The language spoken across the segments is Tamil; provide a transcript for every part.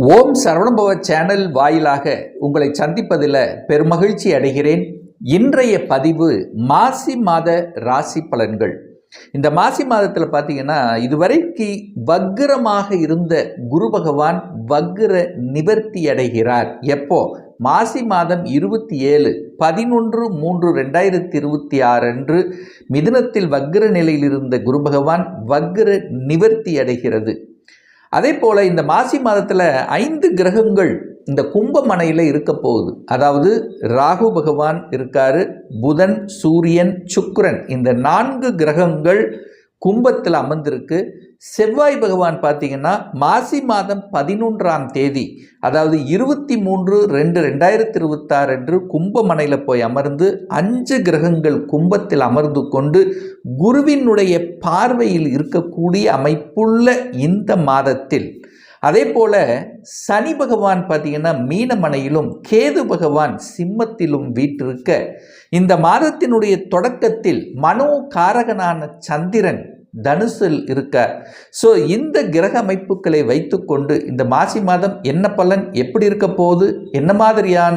ஓம் சரவணபவ சேனல் வாயிலாக உங்களை சந்திப்பதில் பெருமகிழ்ச்சி அடைகிறேன். இன்றைய பதிவு மாசி மாத ராசி பலன்கள். இந்த மாசி மாதத்தில் பார்த்தீங்கன்னா இதுவரைக்கு வக்ரமாக இருந்த குரு பகவான் வக்ர நிவர்த்தி அடைகிறார். எப்போ? மாசி மாதம் 27/11/3/2026 அன்று மிதுனத்தில் வக்ர நிலையில் இருந்த குரு பகவான் வக்ர நிவர்த்தி அடைகிறது. அதே போல் இந்த மாசி மாதத்தில் 5 கிரகங்கள் இந்த கும்பமனையில் இருக்க போகுது. அதாவது ராகு பகவான் இருக்காரு, புதன், சூரியன், சுக்கிரன், இந்த 4 கிரகங்கள் கும்பத்தில் அமர்ந்திருக்கு. செவ்வாய் பகவான் பார்த்தீங்கன்னா மாசி மாதம் 11ஆம் தேதி, அதாவது 23/2/2026 அன்று கும்பமனையில் போய் அமர்ந்து 5 கிரகங்கள் கும்பத்தில் அமர்ந்து கொண்டு குருவினுடைய பார்வையில் இருக்கக்கூடிய அமைப்புள்ள இந்த மாதத்தில், அதே போல சனி பகவான் பார்த்தீங்கன்னா மீனமனையிலும் கேது பகவான் சிம்மத்திலும் வீற்றிருக்க, இந்த மாதத்தினுடைய தொடக்கத்தில் மனோ காரகனான சந்திரன் தனுசில் இருக்கார். ஸோ இந்த கிரக அமைப்புகளை வைத்துக்கொண்டு இந்த மாசி மாதம் என்ன பலன், எப்படி இருக்க போகுது, என்ன மாதிரியான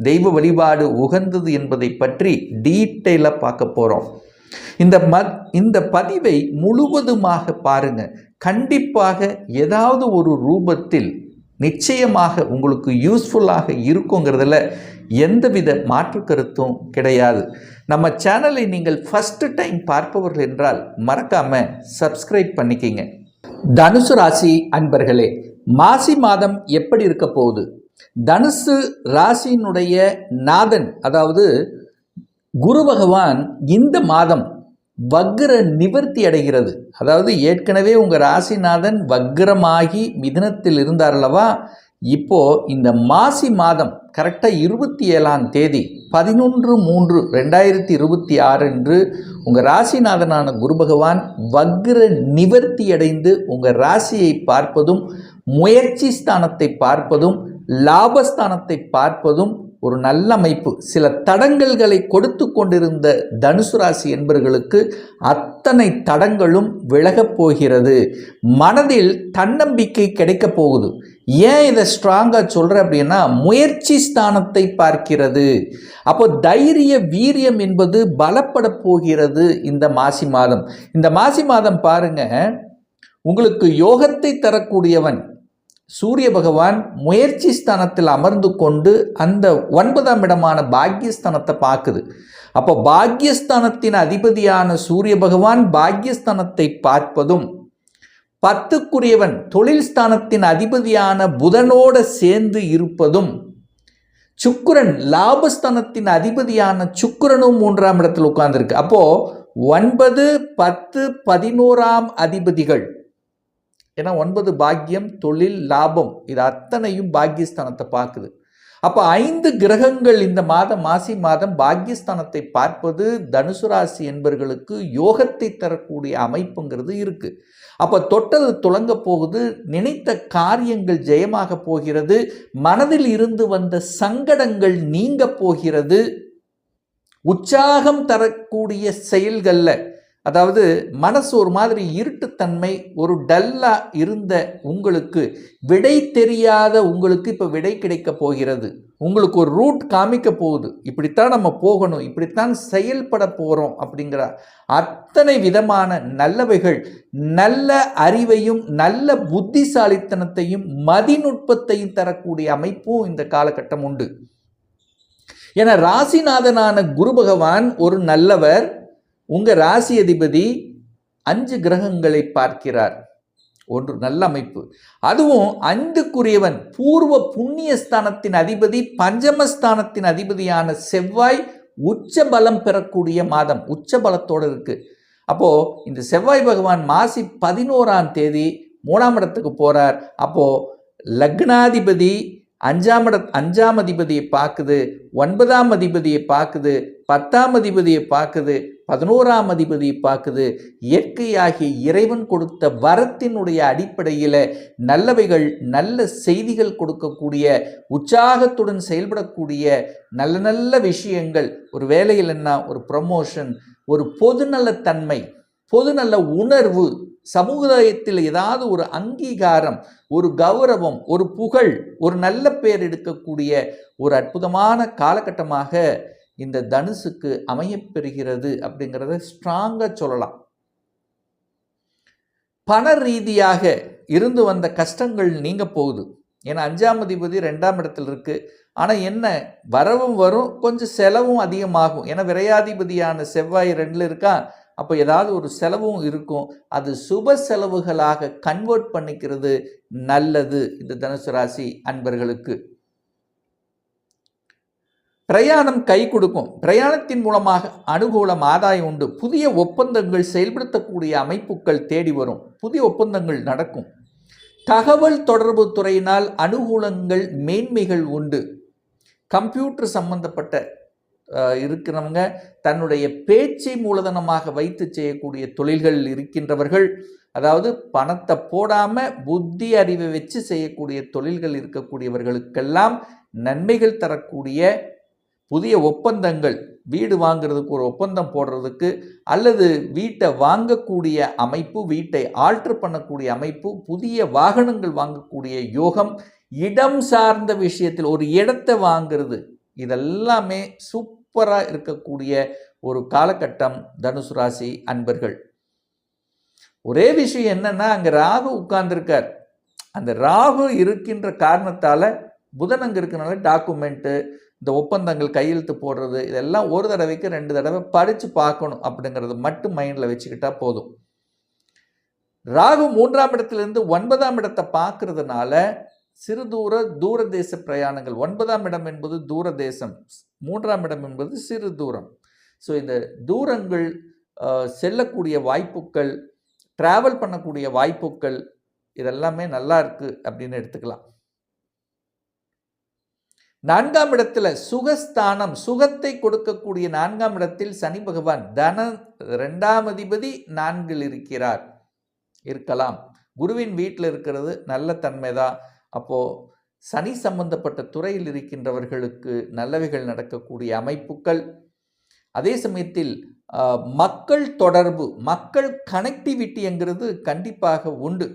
தெய்வ வழிபாடு உகந்தது என்பதை பற்றி டீட்டெயிலாக பார்க்க போகிறோம். இந்த பதிவை முழுவதுமாக பாருங்க. கண்டிப்பாக ஏதாவது ஒரு ரூபத்தில் நிச்சயமாக உங்களுக்கு யூஸ்ஃபுல்லாக இருக்குங்கிறதுல எந்தவித மாற்று கருத்தும் கிடையாது. நம்ம சேனலை நீங்கள் ஃபர்ஸ்ட் டைம் பார்ப்பவர்கள் என்றால் மறக்காம சப்ஸ்கிரைப் பண்ணிக்கிங்க. தனுசு ராசி அன்பர்களே, மாசி மாதம் எப்படி இருக்க போகுது? தனுசு ராசியினுடைய நாதன், அதாவது குரு பகவான் இந்த மாதம் வக்ர நிவர்த்தி அடைகிறது. அதாவது ஏற்கனவே உங்கள் ராசிநாதன் வக்ரமாகி மிதுனத்தில் இருந்தார் அல்லவா, இப்போ இந்த மாசி மாதம் கரெக்டாக 27ஆம் தேதி 11/3/2026 அன்று உங்கள் ராசிநாதனான குரு பகவான் வக்ர நிவர்த்தி அடைந்து உங்கள் ராசியை பார்ப்பதும், முயற்சி ஸ்தானத்தை பார்ப்பதும், லாபஸ்தானத்தை பார்ப்பதும் ஒரு நல்ல அமைப்பு. சில தடங்கல்களை கொடுத்து கொண்டிருந்த தனுசு ராசி என்பவர்களுக்கு அத்தனை தடங்களும் விலகப் போகிறது. மனதில் தன்னம்பிக்கை கிடைக்க போகுது. ஏன் இதை ஸ்ட்ராங்காக சொல்கிறேன் அப்படின்னா, முயற்சி ஸ்தானத்தை பார்க்கிறது. அப்போ தைரிய வீரியம் என்பது பலப்பட போகிறது இந்த மாசி மாதம். இந்த மாசி மாதம் பாருங்க, உங்களுக்கு யோகத்தை தரக்கூடியவன் சூரிய பகவான் முயற்சி ஸ்தானத்தில் அமர்ந்து கொண்டு அந்த 9ஆம் இடமான பாக்யஸ்தானத்தை பார்க்குது. அப்போ பாக்யஸ்தானத்தின் அதிபதியான சூரிய பகவான் பாக்யஸ்தானத்தை பார்ப்பதும், 10க்குரியவன் தொழில் ஸ்தானத்தின் அதிபதியான புதனோடு சேர்ந்து இருப்பதும், சுக்கிரன் லாபஸ்தானத்தின் அதிபதியான சுக்கிரனும் 3ஆம் இடத்தில் உட்கார்ந்துருக்கு. அப்போ 9, 10, 11ஆம் அதிபதிகள், ஏன்னா 9 பாக்கியம், தொழில், லாபம், இது அத்தனையும் பாக்கியஸ்தானத்தை பார்க்குது. அப்போ 5 கிரகங்கள் இந்த மாதம் மாசி மாதம் பாக்கியஸ்தானத்தை பார்ப்பது தனுசு ராசி என்பவர்களுக்கு யோகத்தை தரக்கூடிய அமைப்புங்கிறது இருக்கு. அப்போ தொட்டது துலங்க போகுது, நினைத்த காரியங்கள் ஜெயமாக போகிறது, மனதில் இருந்து வந்த சங்கடங்கள் நீங்க போகிறது, உற்சாகம் தரக்கூடிய செயல்களில், அதாவது மனசு ஒரு மாதிரி இருட்டுத்தன்மை, ஒரு டல்லா இருந்த உங்களுக்கு, விடை தெரியாத உங்களுக்கு இப்போ விடை கிடைக்க போகிறது. உங்களுக்கு ஒரு ரூட் காமிக்க போகுது, இப்படித்தான் நம்ம போகணும், இப்படித்தான் செயல்பட போகிறோம் அப்படிங்கிற அத்தனை விதமான நல்லவைகள், நல்ல அறிவையும் நல்ல புத்திசாலித்தனத்தையும் மதிநுட்பத்தையும் தரக்கூடிய அமைப்பும் இந்த காலகட்டம் உண்டு. என ராசிநாதனான குரு பகவான் ஒரு நல்லவர். உங்கள் ராசி அதிபதி 5 கிரகங்களை பார்க்கிறார், ஒன்று நல்ல அமைப்பு. அதுவும் 5க்குரியவன் பூர்வ புண்ணிய ஸ்தானத்தின் அதிபதி, பஞ்சமஸ்தானத்தின் அதிபதியான செவ்வாய் உச்ச பலம் பெறக்கூடிய மாதம், உச்ச பலத்தோடு இருக்கு. அப்போ இந்த செவ்வாய் பகவான் மாசி 11ஆம் தேதி 3ஆம் இடத்துக்கு போறார். அப்போ லக்னாதிபதி 5ஆம் அதிபதியை பார்க்குது, 9ஆம் அதிபதியை பார்க்குது, 10ஆம் அதிபதியை பார்க்குது, 11ஆம் அதிபதியை பார்க்குது. இயற்கையாகிய இறைவன் கொடுத்த வரத்தினுடைய அடிப்படையில் நல்லவைகள், நல்ல செய்திகள் கொடுக்கக்கூடிய, உற்சாகத்துடன் செயல்படக்கூடிய நல்ல நல்ல விஷயங்கள், ஒரு வேலையில் என்ன, ஒரு ப்ரமோஷன், ஒரு பொதுநலத்தன்மை, பொதுநல உணர்வு, சமுதாயத்தில் ஏதாவது ஒரு அங்கீகாரம், ஒரு கௌரவம், ஒரு புகழ், ஒரு நல்ல பேர் எடுக்கக்கூடிய ஒரு அற்புதமான காலகட்டமாக இந்த தனுசுக்கு அமையப்பெறுகிறது அப்படிங்கிறத ஸ்ட்ராங்கா சொல்லலாம். பண ரீதியாக இருந்து வந்த கஷ்டங்கள் நீங்க போகுது. ஏன்னா 5ஆம் அதிபதி 2ஆம் இடத்தில் இருக்கு. ஆனா என்ன, வரவும் வரும், கொஞ்சம் செலவும் அதிகமாகும். ஏன்னா விரையாதிபதியான செவ்வாய் 2ல இருக்கா. அப்போ ஏதாவது ஒரு செலவும் இருக்கும். அது சுப செலவுகளாக கன்வெர்ட் பண்ணிக்கிறது நல்லது இந்த தனுசு ராசி அன்பர்களுக்கு. பிரயாணம் கை கொடுக்கும். பிரயாணத்தின் மூலமாக அனுகூலம், ஆதாயம் உண்டு. புதிய ஒப்பந்தங்கள் செயல்படுத்தக்கூடிய அமைப்புகள் தேடி வரும். புதிய ஒப்பந்தங்கள் நடக்கும். தகவல் தொடர்பு துறையினால் அனுகூலங்கள், மேன்மைகள் உண்டு. கம்ப்யூட்டர் சம்பந்தப்பட்ட இருக்கிறவங்க தன்னுடைய பேச்சை மூலதனமாக வைத்து செய்யக்கூடிய தொழில்கள் இருக்கின்றவர்கள், அதாவது பணத்தை போடாம புத்தி அறிவை வச்சு செய்யக்கூடிய தொழில்கள் இருக்கக்கூடியவர்களுக்கெல்லாம் நன்மைகள் தரக்கூடிய புதிய ஒப்பந்தங்கள், வீடு வாங்குறதுக்கு ஒரு ஒப்பந்தம் போடுறதுக்கு, அல்லது வீட்டை வாங்கக்கூடிய அமைப்பு, வீட்டை ஆல்டர் பண்ணக்கூடிய அமைப்பு, புதிய வாகனங்கள் வாங்கக்கூடிய யோகம், இடம் சார்ந்த விஷயத்தில் ஒரு இடத்தை வாங்கிறது, இதெல்லாமே சூப்பராக இருக்கக்கூடிய ஒரு காலகட்டம் தனுசு ராசி அன்பர்கள். ஒரே விஷயம் என்னன்னா, அங்க ராகு உட்கார்ந்துருக்கார். அந்த ராகு இருக்கின்ற காரணத்தால, புதன் அங்க இருக்கனால டாக்குமெண்ட்டு, இந்த ஒப்பந்தங்கள் கையெழுத்து போடுறது, இதெல்லாம் ஒரு தடவைக்கு 2 தடவை படித்து பார்க்கணும் அப்படிங்கிறது மட்டும் மைண்டில் வச்சுக்கிட்டா போதும். ராகு 3ஆம் இடத்திலிருந்து 9ஆம் இடத்தை பார்க்கறதுனால சிறு தூர தேச பிரயாணங்கள். 9ஆம் இடம் என்பது தூர தேசம், 3ஆம் இடம் என்பது சிறு தூரம். ஸோ இந்த தூரங்கள், செல்லக்கூடிய வாய்ப்புகள், டிராவல் பண்ணக்கூடிய வாய்ப்புகள், இதெல்லாமே நல்லா இருக்கு அப்படின்னு எடுத்துக்கலாம். 4ஆம் இடத்துல சுகஸ்தானம், சுகத்தை கொடுக்கக்கூடிய 4ஆம் இடத்தில் சனி பகவான், தன 2ஆம் அதிபதி 4ல் இருக்கிறார், இருக்கலாம். குருவின் வீட்டில் இருக்கிறது நல்ல தன்மைதான். அப்போ சனி சம்பந்தப்பட்ட துறையில் இருக்கின்றவர்களுக்கு நல்லவைகள் நடக்கக்கூடிய அமைப்புகள். அதே சமயத்தில் மக்கள் தொடர்பு, மக்கள் கனெக்டிவிட்டிங்கிறது கண்டிப்பாக உண்டு.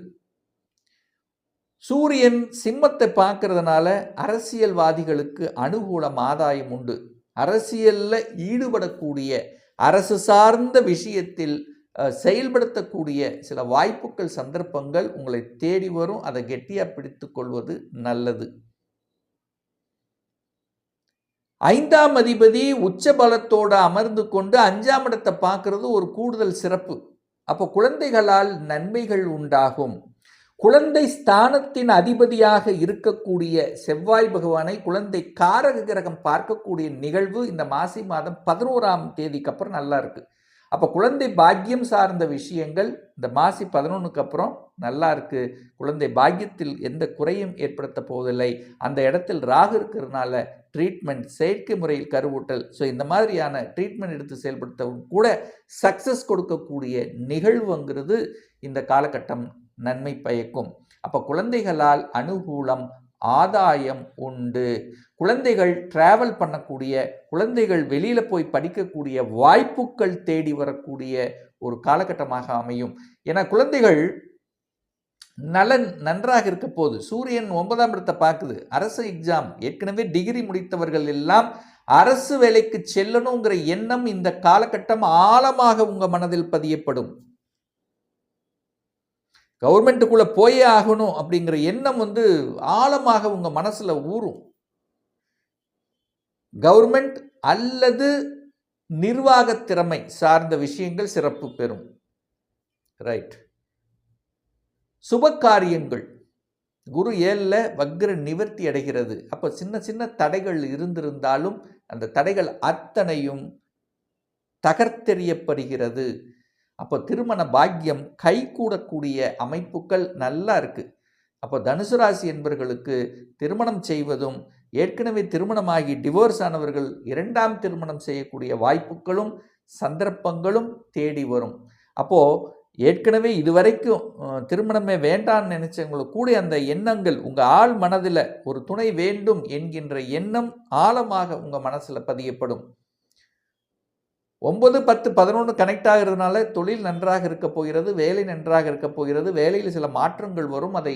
சூரியன் சிம்மத்தை பார்க்கறதுனால அரசியல்வாதிகளுக்கு அனுகூலம், ஆதாயம் உண்டு. அரசியலில் ஈடுபடக்கூடிய, அரசு சார்ந்த விஷயத்தில் செயல்படுத்தக்கூடிய சில வாய்ப்புகள், சந்தர்ப்பங்கள் உங்களை தேடி வரும். அதை கெட்டியாக பிடித்து கொள்வது நல்லது. 5ஆம் அதிபதி உச்ச பலத்தோடு அமர்ந்து கொண்டு 5ஆம் இடத்தை பார்க்கறது ஒரு கூடுதல் சிறப்பு. அப்போ குழந்தைகளால் நன்மைகள் உண்டாகும். குழந்தை ஸ்தானத்தின் அதிபதியாக இருக்கக்கூடிய செவ்வாய் பகவானை குழந்தை காரக கிரகம் பார்க்கக்கூடிய நிகழ்வு இந்த மாசி மாதம் 11ஆம் தேதிக்கு அப்புறம் நல்லா இருக்கு. அப்போ குழந்தை பாக்கியம் சார்ந்த விஷயங்கள் இந்த மாசி 11க்கு அப்புறம் நல்லா இருக்கு. குழந்தை பாக்கியத்தில் எந்த குறையும் ஏற்படுத்த போவதில்லை. அந்த இடத்தில் ராகு இருக்கிறதுனால ட்ரீட்மெண்ட், செயற்கை முறையில் கருவூட்டல், ஸோ இந்த மாதிரியான ட்ரீட்மெண்ட் எடுத்து செயல்படுத்தவும் கூட சக்சஸ் கொடுக்கக்கூடிய நிகழ்வுங்கிறது இந்த காலகட்டம் நன்மை பயக்கும். அப்போ குழந்தைகளால் அனுகூலம், ஆதாயம் உண்டு. குழந்தைகள் டிராவல் பண்ணக்கூடிய, குழந்தைகள் வெளியில போய் படிக்கக்கூடிய வாய்ப்புகள் தேடி வரக்கூடிய ஒரு காலகட்டமாக அமையும். ஏன்னா குழந்தைகள் நன்றாக இருக்க போது. சூரியன் 9ஆம் இடத்தை பார்க்குது. அரசு எக்ஸாம், ஏற்கனவே டிகிரி முடித்தவர்கள் எல்லாம் அரசு வேலைக்கு செல்லணுங்கிற எண்ணம் இந்த காலகட்டம் ஆழமாக உங்க மனதில் பதியப்படும். கவர்மெண்ட்டுக்குள்ள போயே ஆகணும் அப்படிங்கிற எண்ணம் ஆழமாக உங்க மனசுல ஊறும். கவர்மெண்ட் அல்லது நிர்வாக திறமை சார்ந்த விஷயங்கள் சிறப்பு பெறும். ரைட். சுப காரியங்கள், குரு 7ல் வக்ர நிவர்த்தி அடைகிறது. அப்போ சின்ன சின்ன தடைகள் இருந்திருந்தாலும் அந்த தடைகள் அத்தனையும் தகர்த்தெறியப்படுகிறது. அப்போ திருமண பாக்கியம் கைகூடக்கூடிய அமைப்புகள் நல்லா இருக்கு. அப்போ தனுசு ராசி என்பவர்களுக்கு திருமணம் செய்வதும், ஏற்கனவே திருமணமாகி டிவோர்ஸ் ஆனவர்கள் 2ஆம் திருமணம் செய்யக்கூடிய வாய்ப்புகளும் சந்தர்ப்பங்களும் தேடி வரும். அப்போ ஏற்கனவே இதுவரைக்கும் திருமணமே வேண்டான்னு நினைச்சவங்களுக்கு கூட அந்த எண்ணங்கள் உங்க ஆள் மனதில் ஒரு துணை வேண்டும் என்கின்ற எண்ணம் ஆழமாக உங்க மனசுல பதியப்படும். 9, 10, 11 கனெக்ட் ஆகிறதுனால தொழில் நன்றாக இருக்க போகிறது, வேலை நன்றாக இருக்க போகிறது, வேலையில் சில மாற்றங்கள் வரும், அதை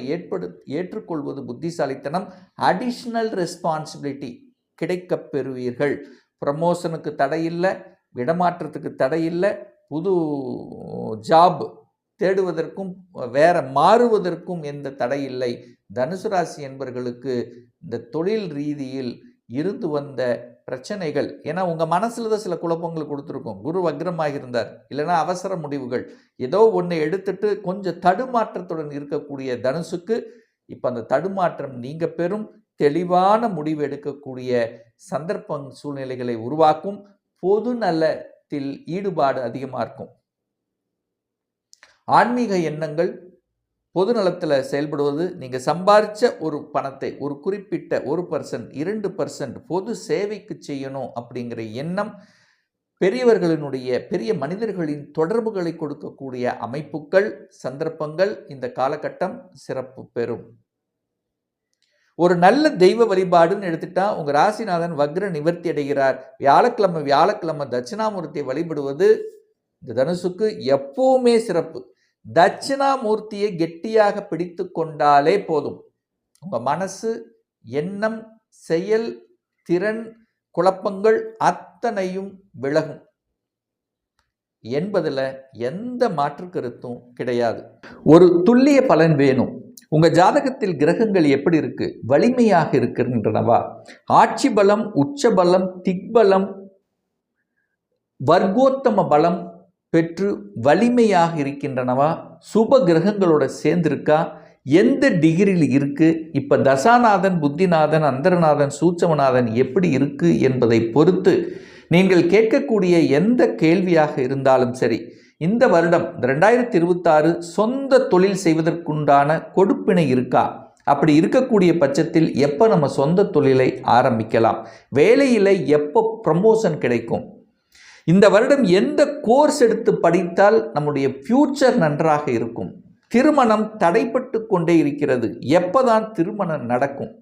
ஏற்றுக்கொள்வது புத்திசாலித்தனம். அடிஷ்னல் ரெஸ்பான்சிபிலிட்டி கிடைக்கப் பெறுவீர்கள். ப்ரமோஷனுக்கு தடையில்லை, இடமாற்றத்துக்கு தடையில்லை, புது ஜாப் தேடுவதற்கும் வேற மாறுவதற்கும் எந்த தடை இல்லை. தனுசு ராசி என்பவர்களுக்கு இந்த தொழில் ரீதியில் இருந்து வந்த பிரச்சனைகள், ஏன்னா உங்கள் மனசில் தான் சில குழப்பங்கள் கொடுத்துருக்கும். குரு வக்ரமாக இருந்தார், இல்லைன்னா அவசர முடிவுகள், ஏதோ ஒன்று எடுத்துட்டு கொஞ்சம் தடுமாற்றத்துடன் இருக்கக்கூடிய தனுசுக்கு இப்போ அந்த தடுமாற்றம் நீங்க பெறும் தெளிவான முடிவு எடுக்கக்கூடிய சந்தர்ப்ப சூழ்நிலைகளை உருவாக்கும். பொது நலத்தில் ஈடுபாடு அதிகமாக இருக்கும். ஆன்மீக எண்ணங்கள், பொது நலத்தில் செயல்படுவது, நீங்கள் சம்பாதிச்ச ஒரு பணத்தை ஒரு குறிப்பிட்ட 1%, 2% பொது சேவைக்கு செய்யணும் அப்படிங்கிற எண்ணம், பெரிய மனிதர்களின் தொடர்புகளை கொடுக்கக்கூடிய அமைப்புகள், சந்தர்ப்பங்கள் இந்த காலகட்டம் சிறப்பு பெறும். ஒரு நல்ல தெய்வ வழிபாடுன்னு எடுத்துட்டா உங்கள் ராசிநாதன் வக்ர நிவர்த்தி அடைகிறார். வியாழக்கிழமை தட்சிணாமூர்த்தியை வழிபடுவது இந்த தனுசுக்கு எப்பவுமே சிறப்பு. தட்சிணாமூர்த்தியை கெட்டியாக பிடித்து கொண்டாலே போதும். உங்கள் மனசு, எண்ணம், செயல், திறன், குழப்பங்கள் அத்தனையும் விலகும் என்பதில் எந்த மாற்று கருத்தும் கிடையாது. ஒரு துல்லிய பலன் வேணும். உங்கள் ஜாதகத்தில் கிரகங்கள் எப்படி இருக்கு? வலிமையாக இருக்கின்றனவா? ஆட்சி பலம், உச்ச பலம், திக்பலம், வர்க்கோத்தம பலம் பெற்று வலிமையாக இருக்கின்றனவா? சுப கிரகங்களோட சேர்ந்திருக்கா? எந்த டிகிரியில் இருக்கு? இப்போ தசாநாதன், புத்திநாதன், அந்தரநாதன், சூட்சமநாதன் எப்படி இருக்கு என்பதை பொறுத்து நீங்கள் கேட்கக்கூடிய எந்த கேள்வியாக இருந்தாலும் சரி, இந்த வருடம் 2026 சொந்த தொழில் செய்வதற்குண்டான கொடுப்பினை இருக்கா? அப்படி இருக்கக்கூடிய பட்சத்தில் எப்போ நம்ம சொந்த தொழிலை ஆரம்பிக்கலாம்? வேலையில் எப்போ ப்ரமோஷன் கிடைக்கும்? இந்த வருடம் எந்த கோர்ஸ் எடுத்து படித்தால் நம்முடைய ஃபியூச்சர் நன்றாக இருக்கும்? திருமணம் தடைப்பட்டு கொண்டே இருக்கிறது, எப்போதான் திருமணம் நடக்கும்?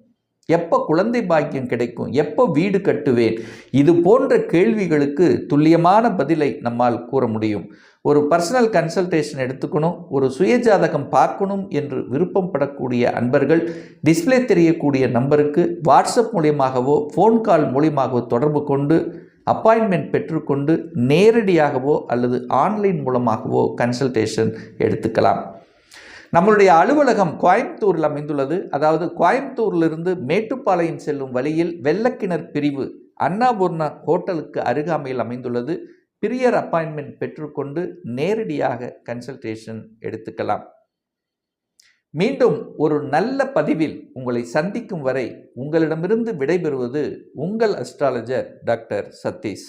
எப்போ குழந்தை பாக்கியம் கிடைக்கும்? எப்போ வீடு கட்டுவேன்? இது போன்ற கேள்விகளுக்கு துல்லியமான பதிலை நம்மால் கூற முடியும். ஒரு பர்சனல் கன்சல்டேஷன் எடுத்துக்கணும், ஒரு சுயஜாதகம் பார்க்கணும் என்று விருப்பம் படக்கூடிய அன்பர்கள் டிஸ்பிளே தெரியக்கூடிய நம்பருக்கு வாட்ஸ்அப் மூலியமாகவோ ஃபோன் கால் மூலியமாகவோ தொடர்பு கொண்டு அப்பாயின்மெண்ட் பெற்றுக்கொண்டு நேரடியாகவோ அல்லது ஆன்லைன் மூலமாகவோ கன்சல்டேஷன் எடுத்துக்கலாம். நம்மளுடைய அலுவலகம் கோயம்புத்தூரில் அமைந்துள்ளது. அதாவது கோயம்புத்தூரிலிருந்து மேட்டுப்பாளையம் செல்லும் வழியில் வெள்ளக்கிணர் பிரிவு அன்னபூர்ணா ஹோட்டலுக்கு அருகாமையில் அமைந்துள்ளது. பிரியர் அப்பாயின்மெண்ட் பெற்றுக்கொண்டு நேரடியாக கன்சல்டேஷன் எடுத்துக்கலாம். மீண்டும் ஒரு நல்ல பதிவில் உங்களை சந்திக்கும் வரை உங்களிடமிருந்து விடைபெறுவது உங்கள் அஸ்ட்ராலஜர் டாக்டர் சதீஷ்.